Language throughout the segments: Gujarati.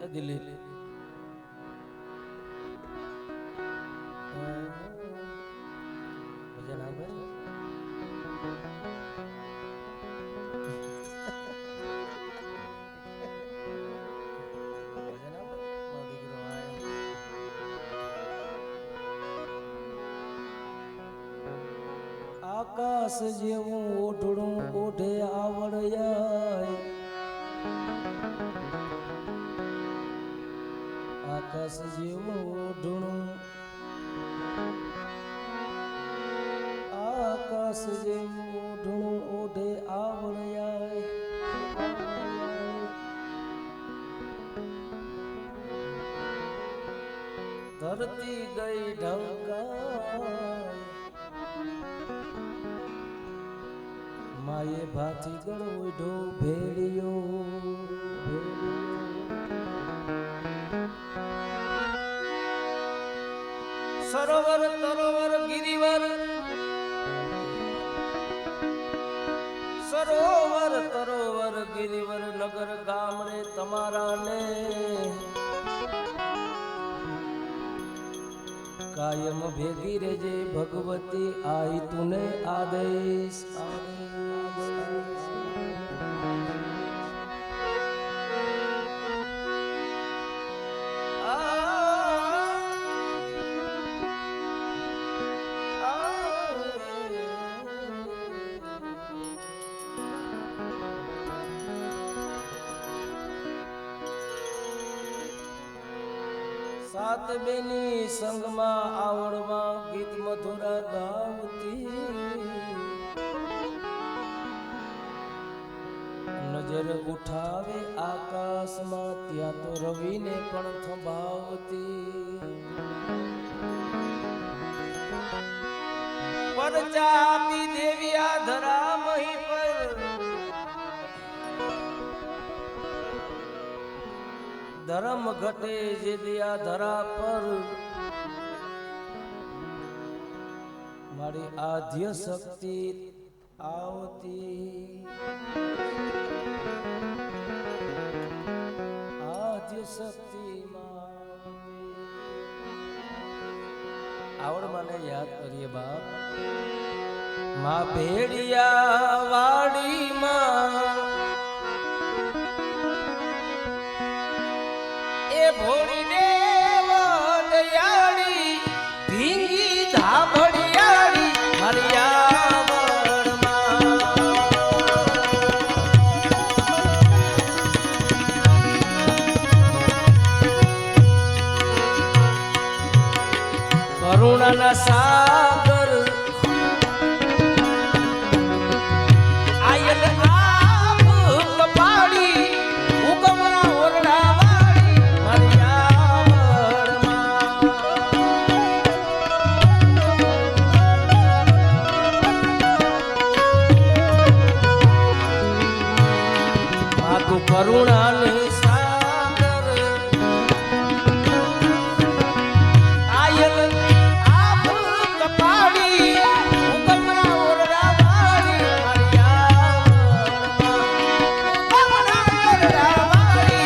દિલીપ ભજન આવે આકાશ જેવું ઓઢણું ઓઢે આવડ્યા આકાશ જેવું ઓઢણું આકાશ જેવું ઓઢણું ઓઢે આવડ્યા ધરતી ગઈ ઢંકાય માએ ભાથી ગળોઢો ભેળ્યો સરોવર તરોવર ગિરિવર સરોવર તરોવર ગિરિવર નગર ગામડે તમારા ને કાયમ ભેગી રેજે ભગવતી આઈ તુને આદેશ સાત બેની સંગમાં આવડમાં ગીત મધુરા ગાવતી નજર ઉઠાવે આકાશમાં ત્યાં તો રવિને પણ થંભાવતી પરચા આપી દેવી આ ધરા મહી પર ધર્મ ઘટે જે દિયા ધરા પર મારી આધ્ય શક્તિ આવતી આધ્ય શક્તિ આવડ મને યાદ કરીએ બાપ માં ભેડિયા વાડીમાં ભોળીને વડયાળી ભીંગી ધાબડિયાળી હરિયાવળમાં કરુણાના સાગર આયન આપ કપાડી ઉગમણા ઓરડા કરુણાને સાગર આયલ આપ કપાડી ઉગમણા ઓરડા વાળી ઉગમણા ઓરડા વાળી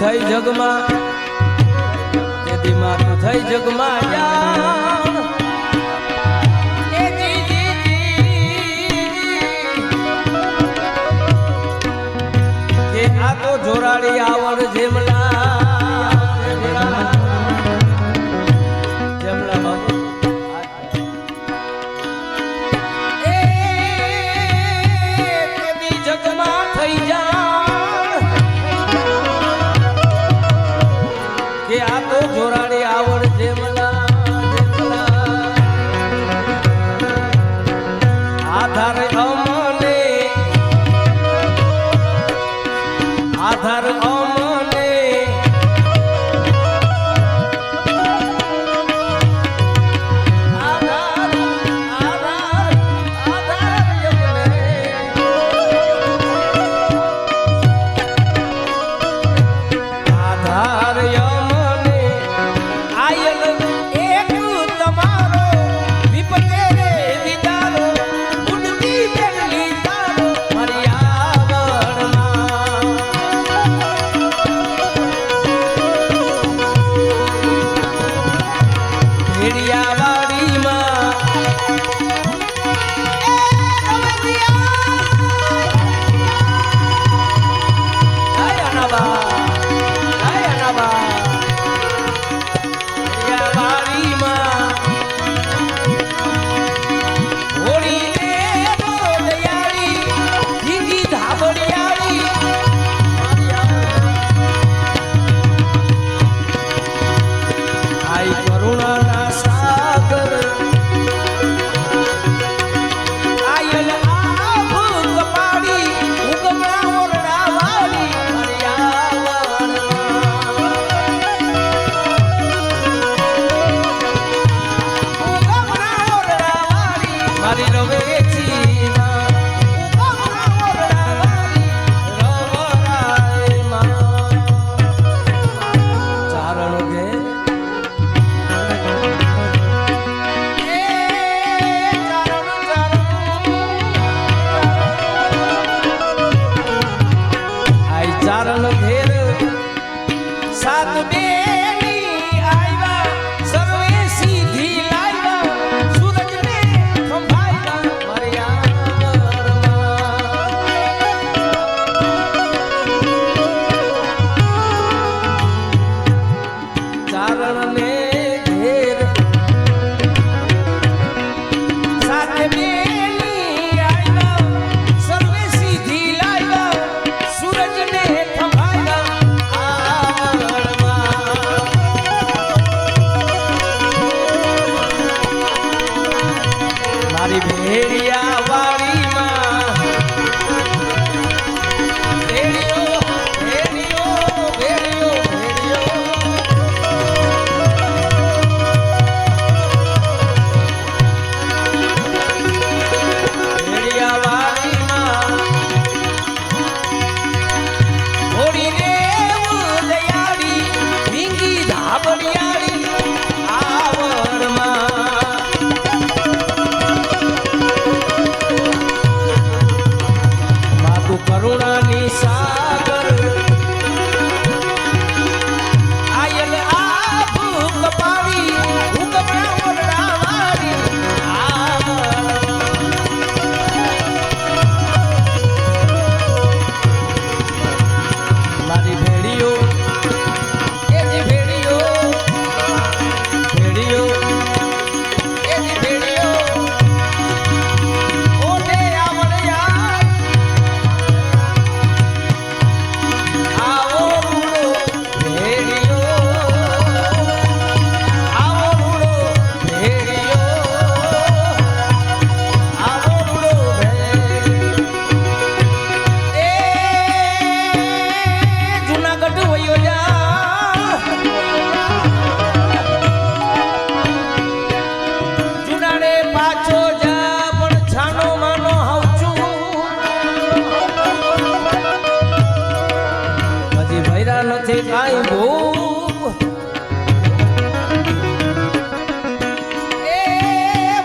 થઈ જગમાં તેથી માતું થઈ જગમાં જાણ એ કે આ તો જોરાડી આવડ જેમલા જેમલા બાબુ એ તેથી જગમાં થઈ જાણ કે આ તો જોરાડી આવડ જેમલા આધાર અમને આધાર અમને આધાર આધાર આધાર આધાર અમને આયલ એક તમારો વિપતે રે વિદારો ઉડતી પેલી તારો હરિયાવરમાં ભેડિયાવાડીમાં કરુણાના સાગર આયલ આભ કપાડી ઉગમણા ઓરડા વાળી ઉગમણા ઓરડા વાળી મારી રવેચીમાં ઉગમણા ઓરડા વાળી રવરાયમાં ચારણ ઘેર ચારણ ઘેર સાત બેની આવ્યા સર્વે સીધી લાવ્યા સૂરજને ખંભાવ્યા મર્યાદમાં ચારણને ઘેર સાત બેની આવ્યા સર્વે સીધી લાવ્યા સૂરજને મારી ભેડિયાવાડીમાં ભેડિયો ભેડિયો ભેડિયો ભેડિયો ભેડિયાવાડીમાં ઘોડીને દયાળી ભીંગી ધાબડિયાળી આવરમાં કરુણાની સાગર આયલ આભ કપાડી ઉગમણા ઓરડા વાળી મારી ભેડીઓ એજી ભેડીઓ ભેડીઓ એજી ભેડીઓ ઓને આવડ્યા આવો રૂડો ભેડિયો આવો રૂડો ભેડિયો આવો રૂડો એ જુનાગઢ વયો જા જુનાડે પાછો જા પણ છાનો માનો હાવચું હજી ભૈરા નથી કાંઈ ભૂખ એ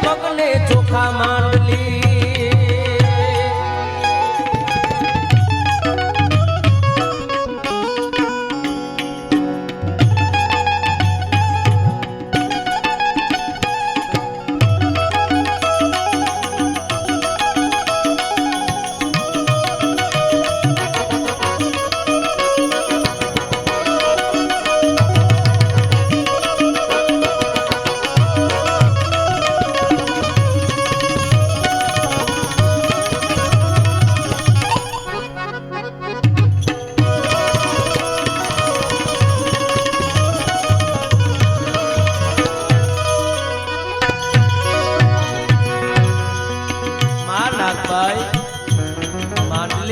મગને ચોખા માંડલી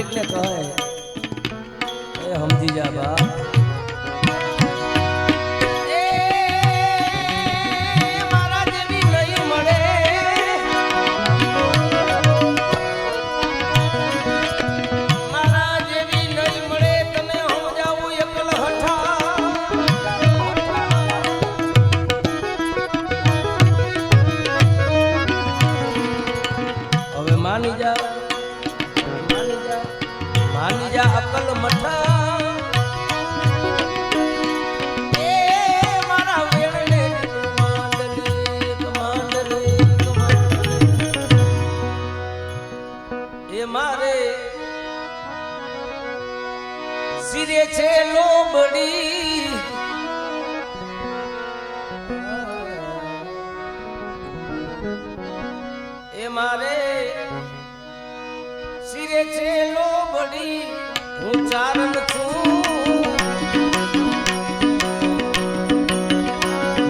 માલિક ને કહે એ સમજી જા બા માની જા અકલ મઠા એ મારા વેણને માંડલે એ મારે સિરે છે લોબડી એ મારે સિરે છે લોબડી હું ચારણ છું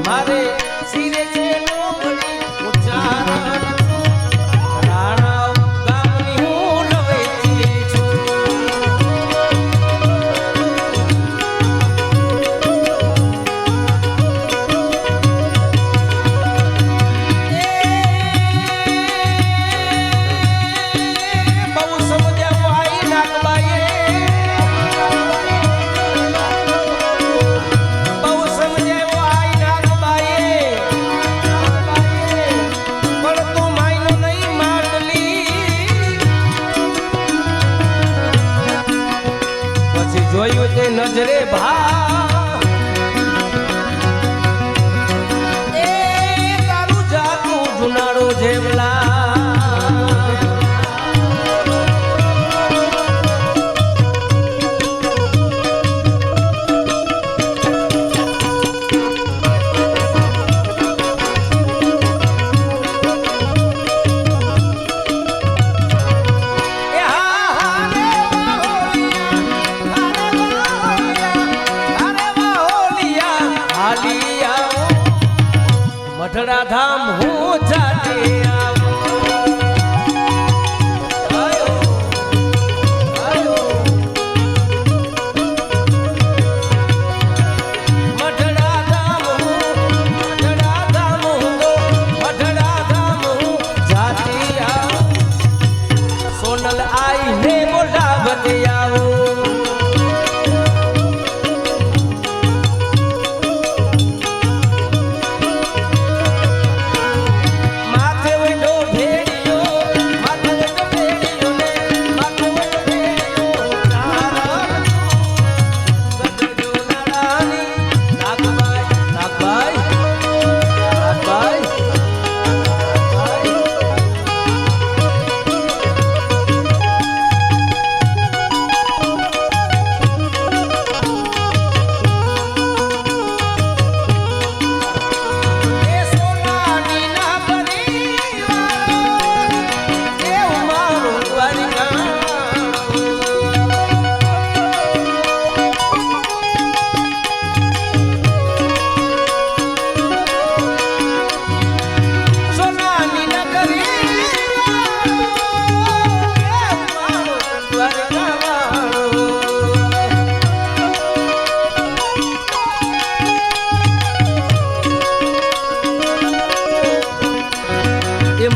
મારે સિરે છે લોબડી હું ચારણ છું રાણા ગામની હું લવેચી છું જોયું તે નજરે ભા એ તારું જાતું જુનાળો જેવલા મઠડા ધામ હું જાતે આવો આયો આયો મઠડા ધામ હું જાતે આવો સોનલ આઈ ને બોલાવતે આવો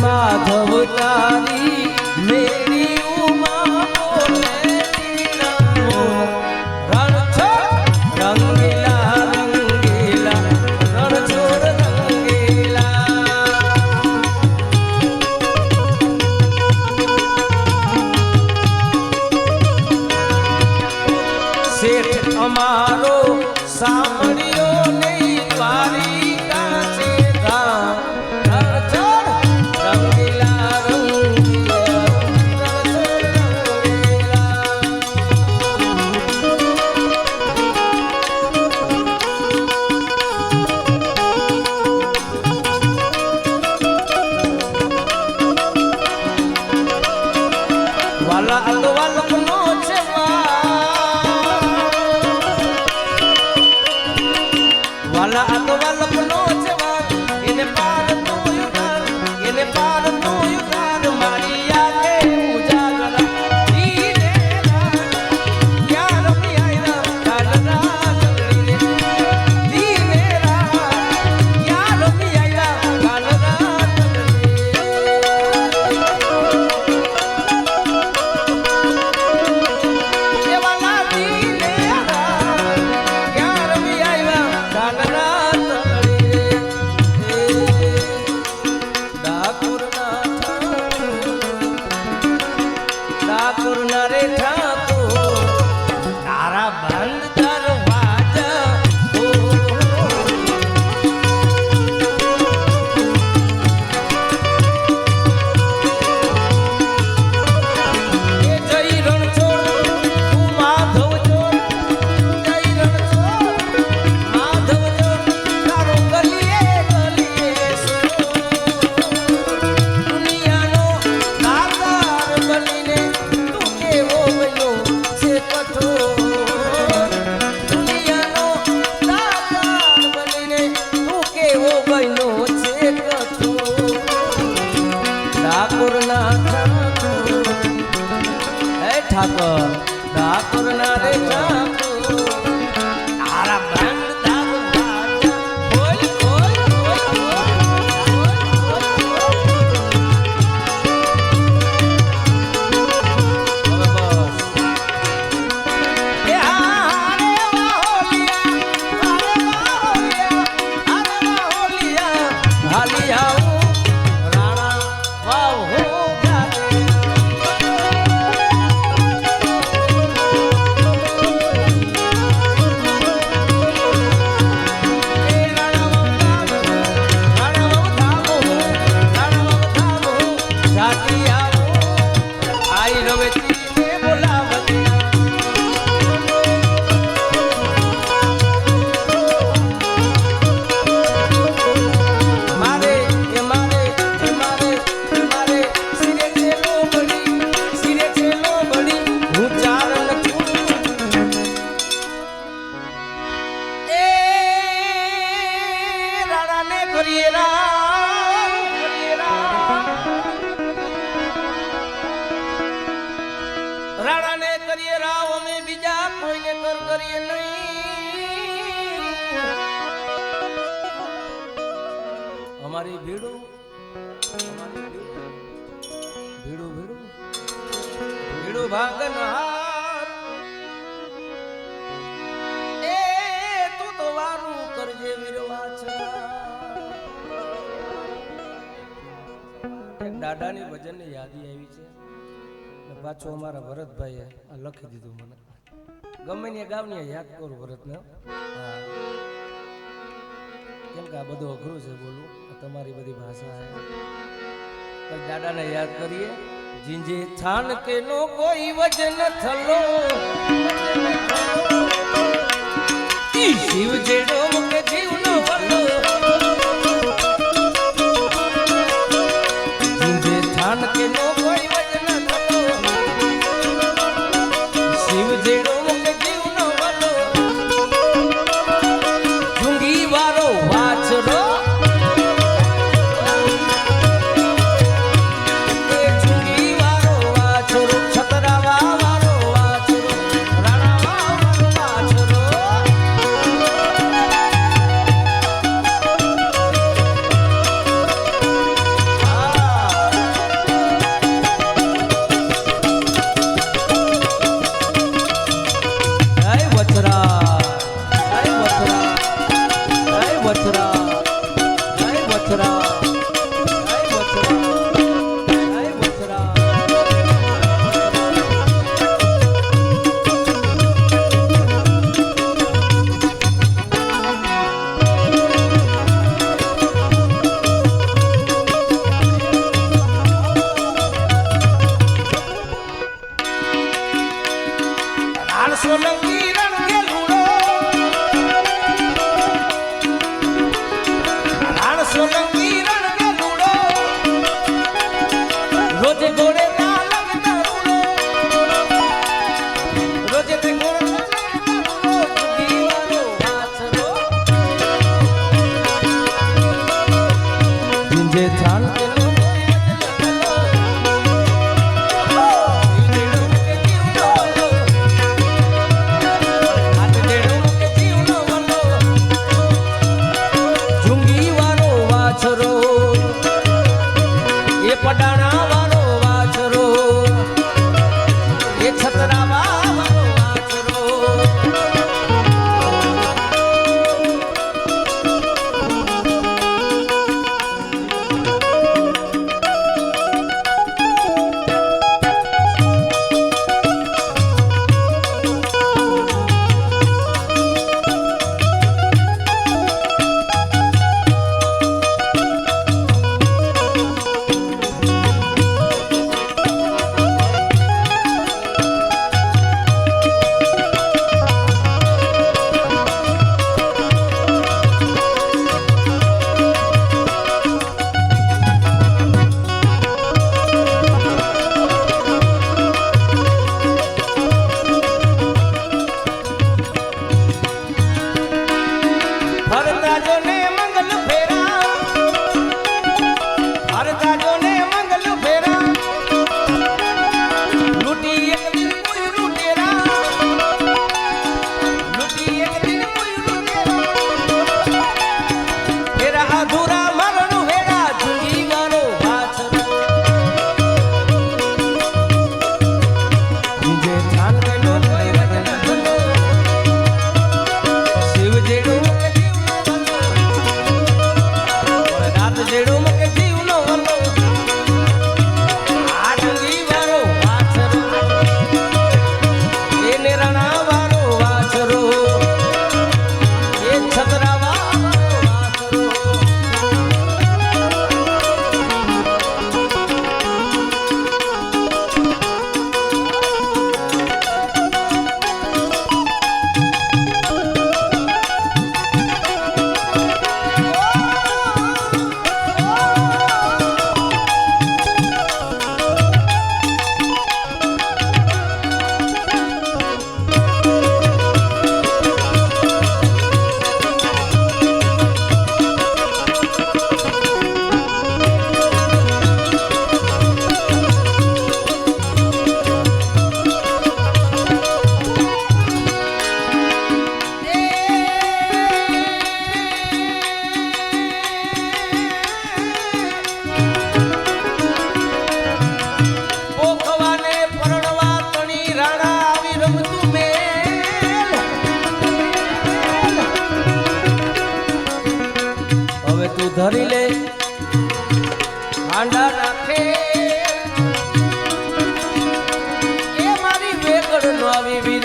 માધવ તારી મેરી ઉમા બોલે રણછોડ રંગીલા રંગીલા રણછોડ રંગીલા શેઠ અમારો સાંભળ્યો નહીં તારી કાચે ધામ વાલા આ તો વાલપનો જવાન એને પાર તો યુગાન મારી યાદે ઉજાગરા ધીરે ઠાકોર ના રે ઠાકોર તારા બંધ દરવાજા ઠાકોર ઠાકોર ના રે ઠાકોર તારા બંધ દરવાજા ખોલ ખોલ હવે બસ એ હારે વાહોલિયા હાલી આવું રાણા વાવ હો રાણાને કરીએ રાવ અમે બીજા કોઈને કરીએ નહીં અમારી ભીડું ભાગનહાર એ તું તો વારું કરજે વીરવાછા એક દાદાની ભજનની યાદી આવી છે પાછો અમારા ભરતભાઈએ આ લખી દીધું મને ગમે ને ગાવની યાદ કરું ભરતને કેમ કે આ બધું અઘરું છે બોલું તમારી બધી ભાષા છે દાદાને યાદ કરીએ જીંજે થાન કે નો કોઈ વજન થલો ઈ શિવ જેડો મુકે જીવ નો વલો જીંજે થાન કે નો કોઈ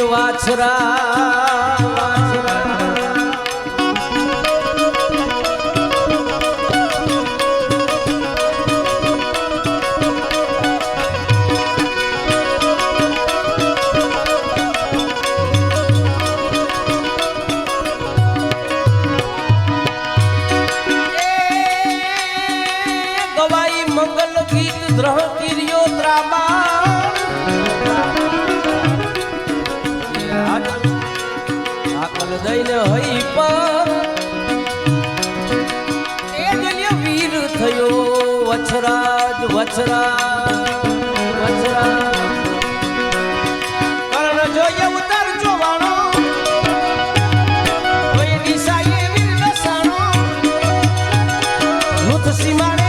વાછરા મંગલ ગીત દ્રહ કિરિયો આકલ દઈને હઈ પર એ ગલ્ય વીર થયો વછરાજ વછરા કર્ણ જોય ઉતાર જોવાણો કોઈ દિશાએ વીર દસાણો નુથ સીમાડે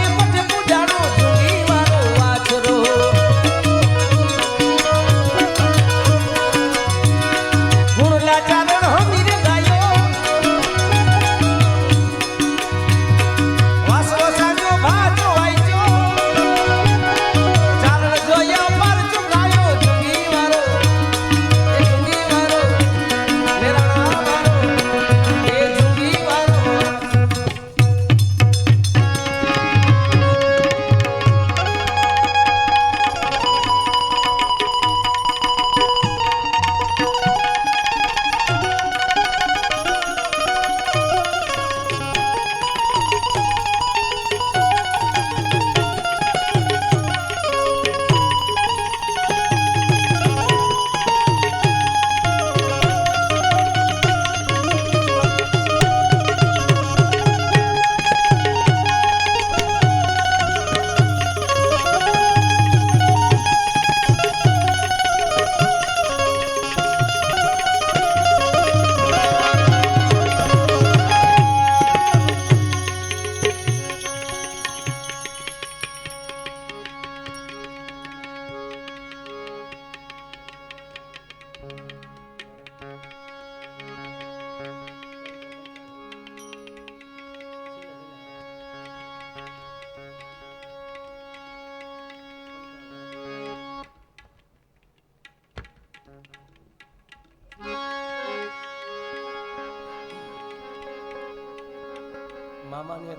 મામાને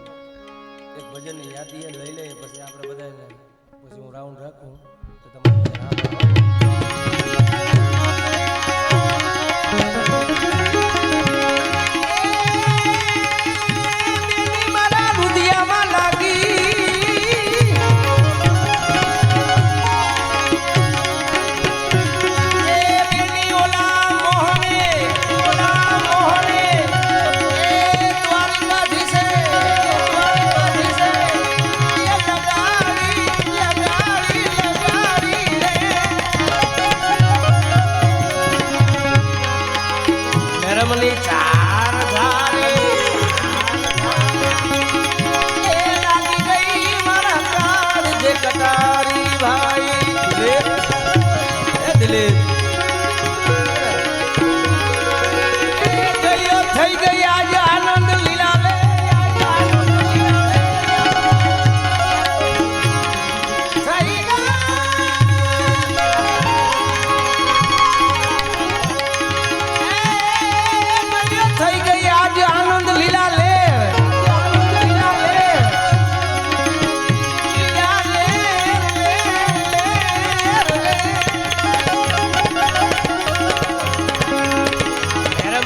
એક ભજન યાદી લઈ લઈએ પછી આપણે બધાને પછી હું રાઉન્ડ રાખું તો તમારે મારા રુદિયામાં લાગી રમની ચાર ધારી એ લાગી ગઈ મારા કાળ જે કટારી ભાઈ દિલીપ ગયો થઈ ગઈ આજે આનંદ લીલા લે થઈ ગઈ આજે આનંદ લીલા લે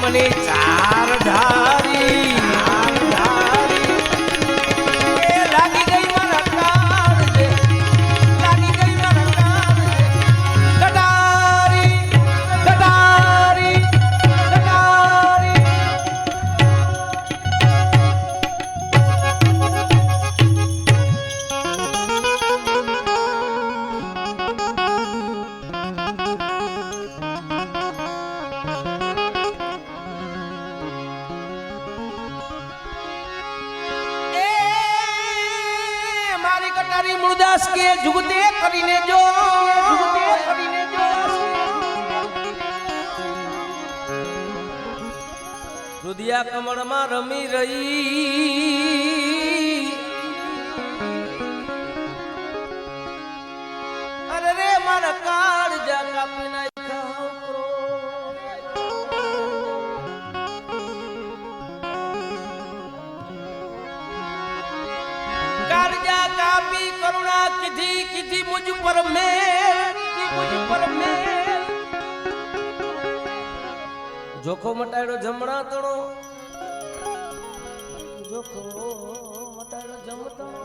મને ચાર ધારી લાગી ગઈ મારા કાળ લાગી ગઈ મારા કાળ કટારી કટારી કટારી કટારી મૂળદાસ કે જુગતે કરીને જો રુદિયા કમળમાં રમી રહી અરે રે મારા કાળ જા કાપી નાખ્યા કીધી મુજ પર મેલ, જોખો મટાડ્યો જમણા તણો, જોખો મટાડ્યો જમતણો.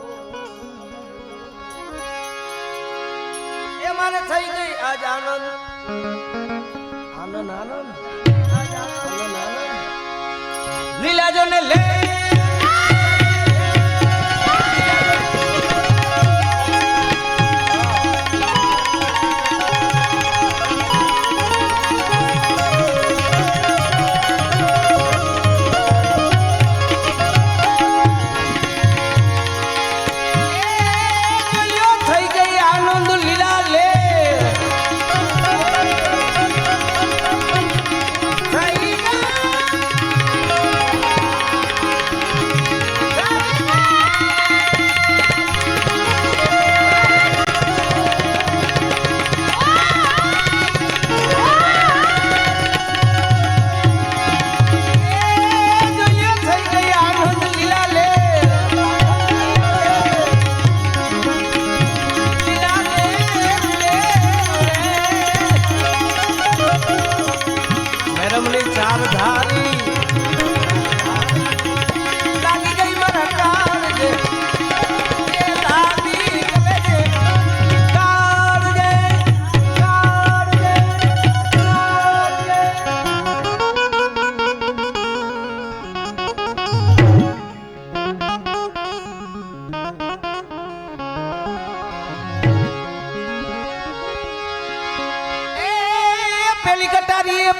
એ મારે થઈ ગઈ આજ આનંદ, આનંદ આનંદ, આજ આનંદ આનંદ. લીલાજો ને લે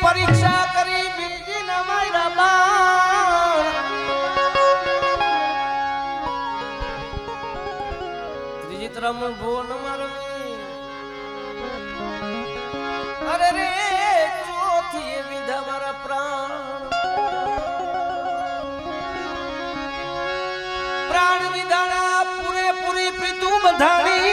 પરીક્ષા કરી બીજી ના મારા બા. ત્રીજી તરફ ભુવન મારવી, અરે રે ચોથી વિધા મારા પ્રાણ, પ્રાણ વિધાના પૂરેપૂરી પ્રીતુ બધાણી.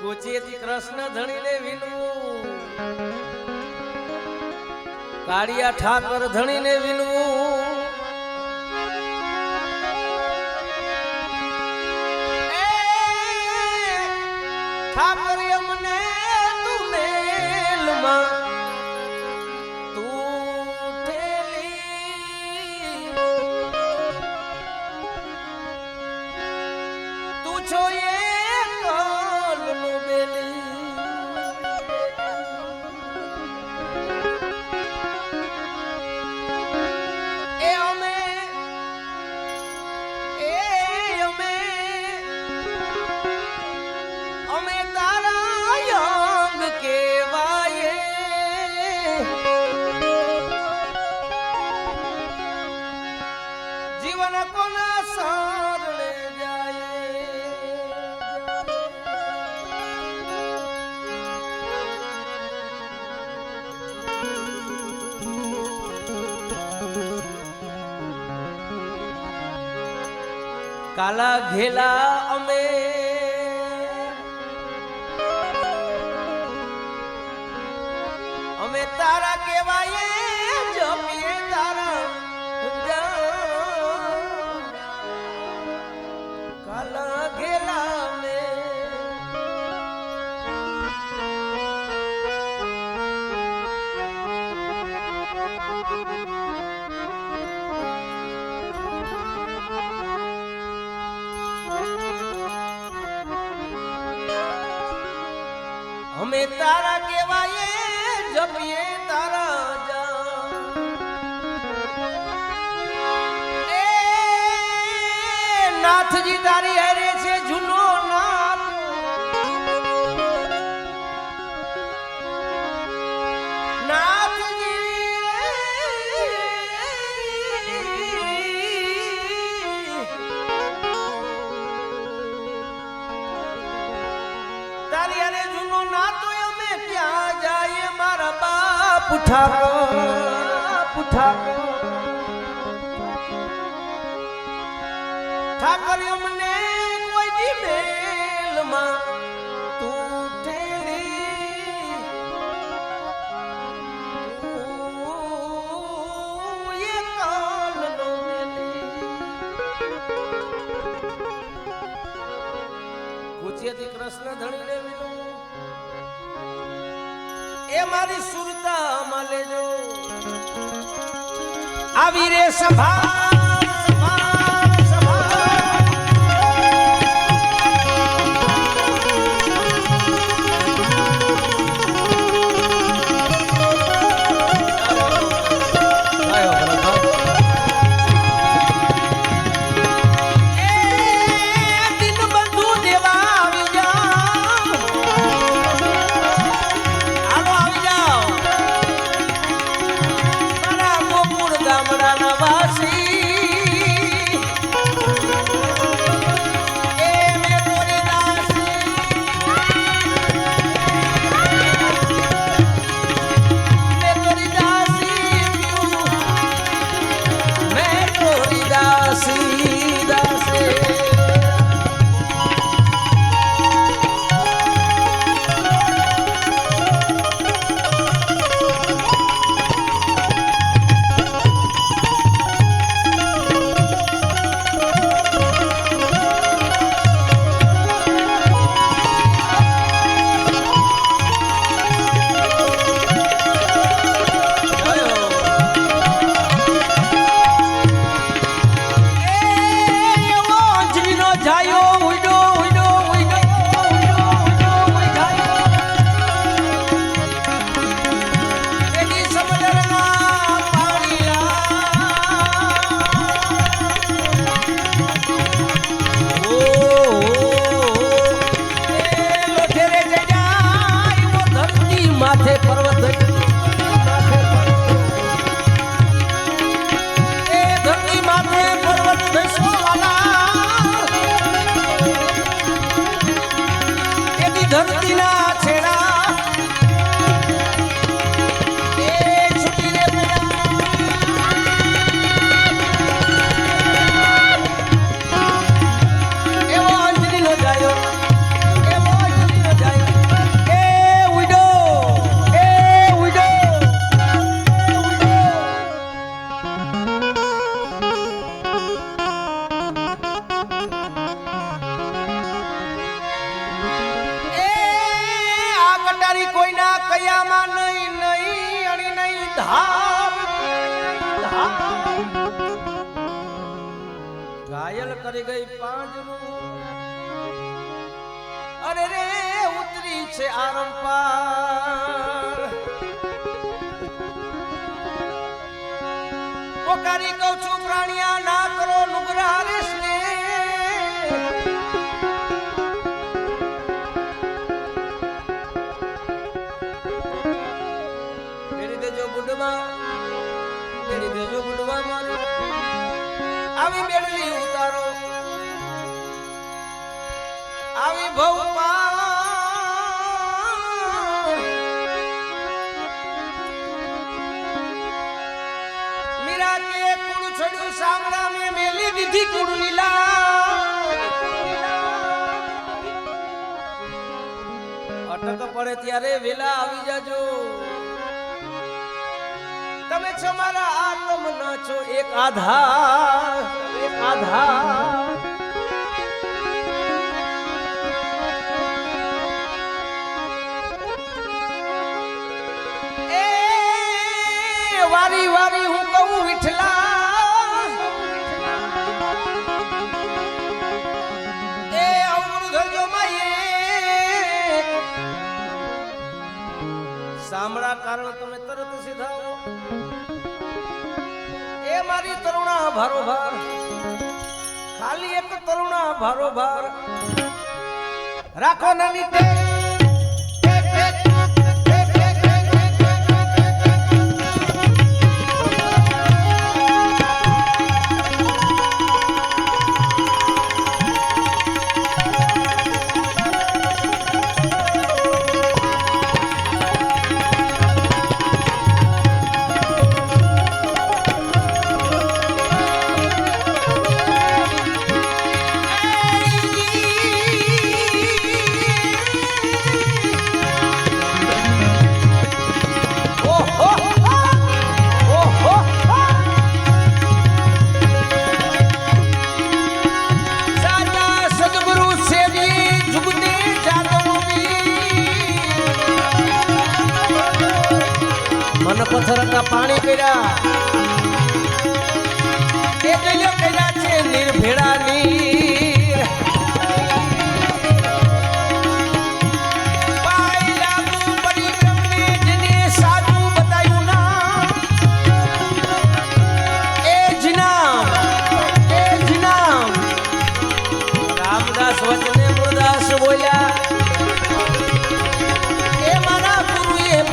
કોચેથી કૃષ્ણ ધણીને વિનવું, કાળિયા ઠાકર ધણીને વિનવું. ઠાકર અમને તું મેલમાં કાલા ઘેલા અમે તારા કેવાય જમીએ તારા કાલા ઘેલા અમે અમે તારા કેવાય જમીએ તારા એ નાથજી તારી હારે છે જૂનો નાથ નાથજી તારી હારે જૂનો નાથ ક્યાં જાય મારા બાપ ઠાકર અમને કોઈ દી મેલમાં તું ઠેલી નીચેથી કૃષ્ણ ધણી લેવી એ મારી સુરતા માં લેજો આવી રે સભા કોઈના કયામાં નહીં નહીં અણી નહીં ધામ ઘાયલ કરી ગઈ પાંજરું અરે રે ઉતરી છે આરંપાર પોકારી કહું છું પ્રાણિયા ના કરો નુગરા રેસ ને આવી બેડલી ઉતારો આવી ભવપા મીરા કે કુડ છોડ્યું સામડા મે મેલી દીધી કુડ લીલા અટક પડે ત્યારે વેલા આવી જાજો તમે છો મારા આત્મના છો એક આધાર એ વારી વારી હું કહું વિઠલા એ અમૃત જો માયે સાંભળા કારણ તમે તરત સીધા આવો એ મારી તરુણા ભારોભાર ખાલી એક તરુણા ભારોભાર રાખો નાની તે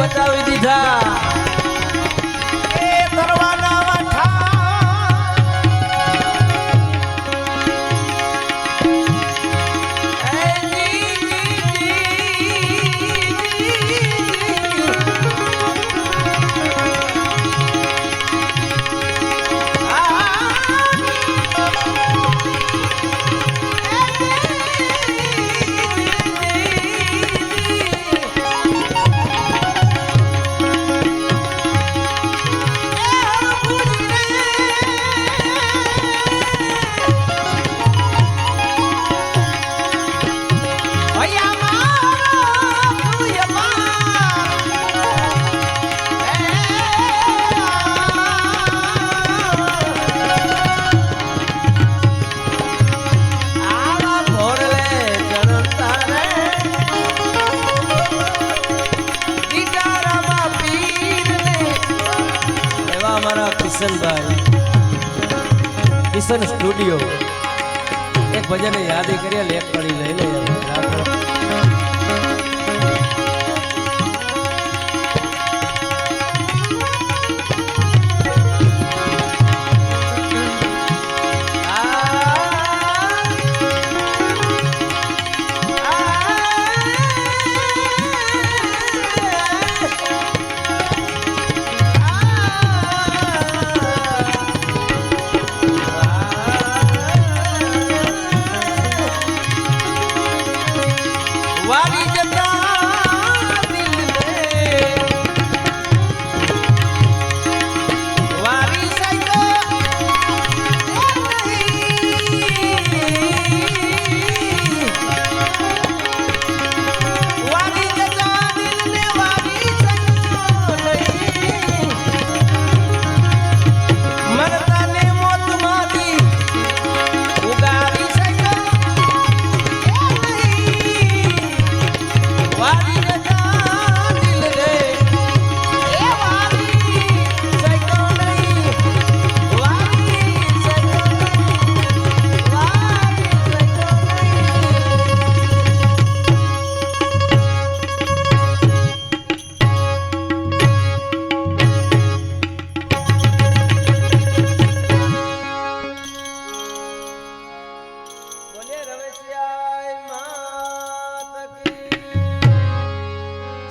મચાવી દીધા એ દરવાના કિશનભાઈ કિશન સ્ટુડિયો એક ભજન યાદ કરીએ લેખ કરી લઈ લે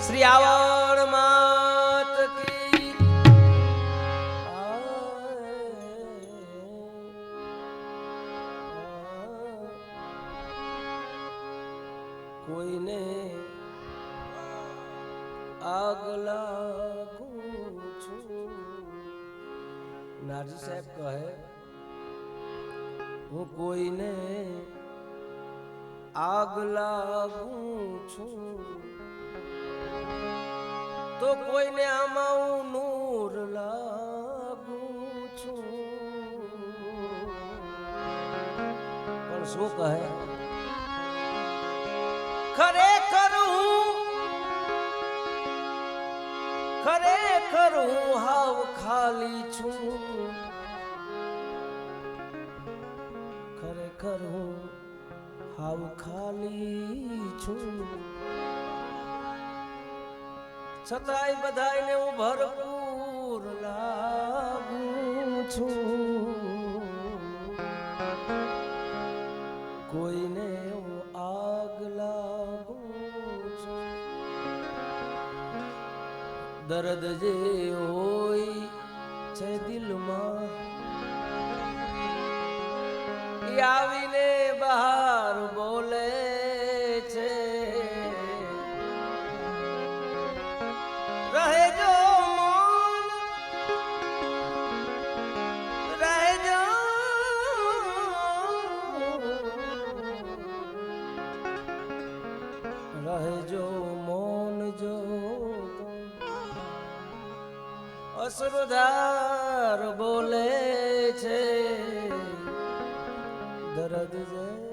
श्रीयावण मात की कोई ने आग लागू नारजी साहब कहे हूँ कोई ने आग लागू छू तो कोઈને આમાં હું નૂર લાગુ છું પણ શું કહે ખરેખર હું હાવ ખાલી છું ખરેખર હું હાવ ખાલી છું છતાંય બધાયને હું ભરપૂર લાગુ છું કોઈને હું આગ લાગુ છું દર્દ જે હોય છે દિલમાં એ આવીને બહાર બોલે છે રહેજો મૌન રહેજો રહેજો મૌન જો અશ્રુધાર બોલે છે દર્દ જે